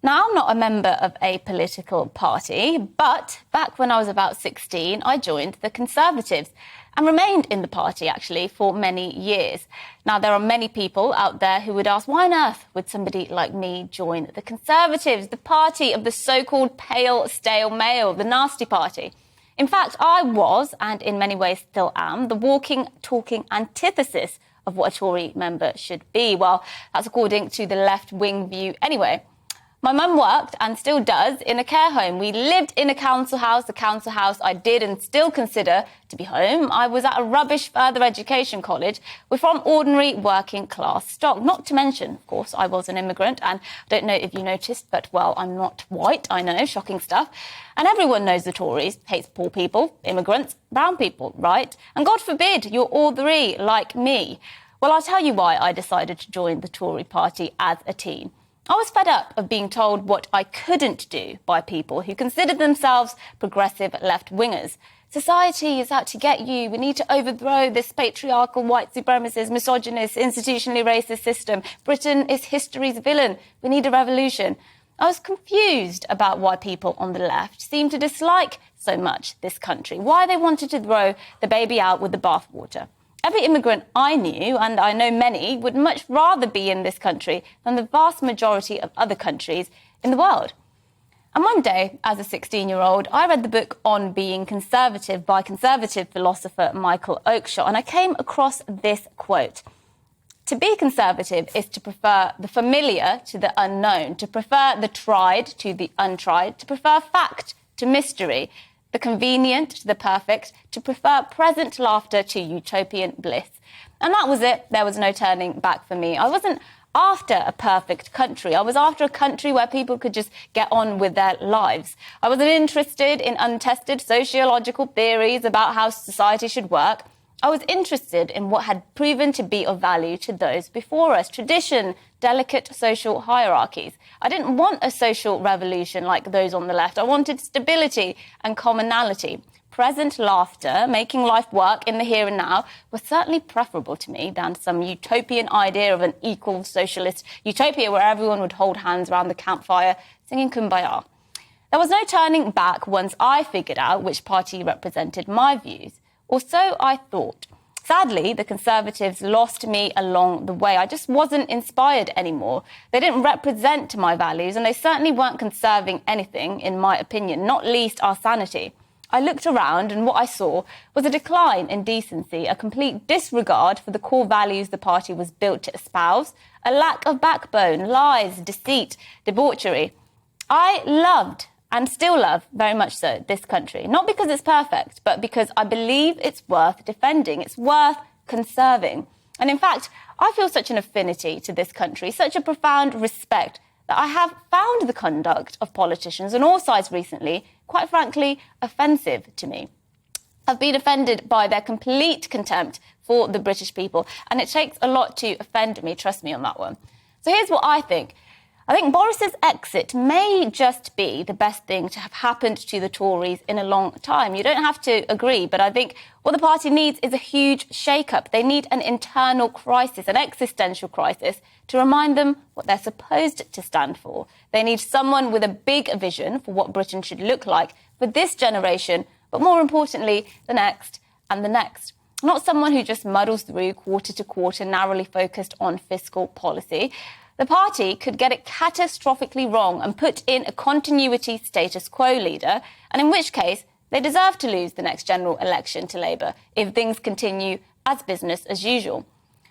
Now, I'm not a member of a political party, but back when I was about 16, I joined the Conservatives and remained in the party, actually, for many years. Now, there are many people out there who would ask, why on earth would somebody like me join the Conservatives, the party of the so-called pale, stale male, the nasty party? In fact, I was, and in many ways still am, the walking, talking antithesis of what a Tory member should be. Well, that's according to the left-wing view anyway. My mum worked, and still does, in a care home. We lived in a council house I did and still consider to be home. I was at a rubbish further education college. We're from ordinary working class stock. Not to mention, of course, I was an immigrant, and I don't know if you noticed, but, well, I'm not white, I know, shocking stuff. And everyone knows the Tories hates poor people, immigrants, brown people, right? And God forbid you're all three like me. Well, I'll tell you why I decided to join the Tory party as a teen. I was fed up of being told what I couldn't do by people who considered themselves progressive left-wingers. Society is out to get you. We need to overthrow this patriarchal, white supremacist, misogynist, institutionally racist system. Britain is history's villain. We need a revolution. I was confused about why people on the left seemed to dislike so much this country, why they wanted to throw the baby out with the bathwater. Every immigrant I knew, and I know many, would much rather be in this country than the vast majority of other countries in the world. And one day, as a 16-year-old, I read the book On Being Conservative by conservative philosopher Michael Oakeshott, and I came across this quote. To be conservative is to prefer the familiar to the unknown, to prefer the tried to the untried, to prefer fact to mystery, the convenient to the perfect, to prefer present laughter to utopian bliss. And that was it. There was no turning back for me. I wasn't after a perfect country. I was after a country where people could just get on with their lives. I wasn't interested in untested sociological theories about how society should work. I was interested in what had proven to be of value to those before us. Tradition, delicate social hierarchies. I didn't want a social revolution like those on the left. I wanted stability and commonality. Present laughter, making life work in the here and now, was certainly preferable to me than some utopian idea of an equal socialist utopia where everyone would hold hands around the campfire singing Kumbaya. There was no turning back once I figured out which party represented my views. Or so I thought. Sadly, the Conservatives lost me along the way. I just wasn't inspired anymore. They didn't represent my values, and they certainly weren't conserving anything, in my opinion, not least our sanity. I looked around, and what I saw was a decline in decency, a complete disregard for the core values the party was built to espouse, a lack of backbone, lies, deceit, debauchery. I loved and still love, very much so, this country. Not because it's perfect, but because I believe it's worth defending. It's worth conserving. And in fact, I feel such an affinity to this country, such a profound respect, that I have found the conduct of politicians on all sides recently, quite frankly, offensive to me. I've been offended by their complete contempt for the British people, and it takes a lot to offend me, trust me on that one. So here's what I think. I think Boris's exit may just be the best thing to have happened to the Tories in a long time. You don't have to agree, but I think what the party needs is a huge shake-up. They need an internal crisis, an existential crisis, to remind them what they're supposed to stand for. They need someone with a big vision for what Britain should look like for this generation, but more importantly, the next and the next. Not someone who just muddles through quarter to quarter, narrowly focused on fiscal policy. The party could get it catastrophically wrong and put in a continuity status quo leader, and in which case they deserve to lose the next general election to Labour if things continue as business as usual.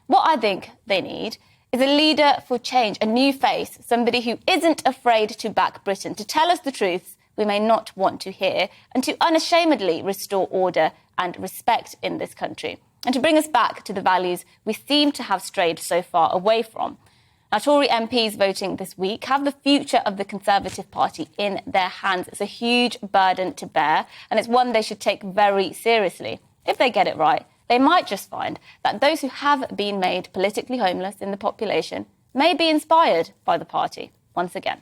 What I think they need is a leader for change, a new face, somebody who isn't afraid to back Britain, to tell us the truths we may not want to hear, and to unashamedly restore order and respect in this country, and to bring us back to the values we seem to have strayed so far away from. Now, Tory MPs voting this week have the future of the Conservative Party in their hands. It's a huge burden to bear, and it's one they should take very seriously. If they get it right, they might just find that those who have been made politically homeless in the population may be inspired by the party once again.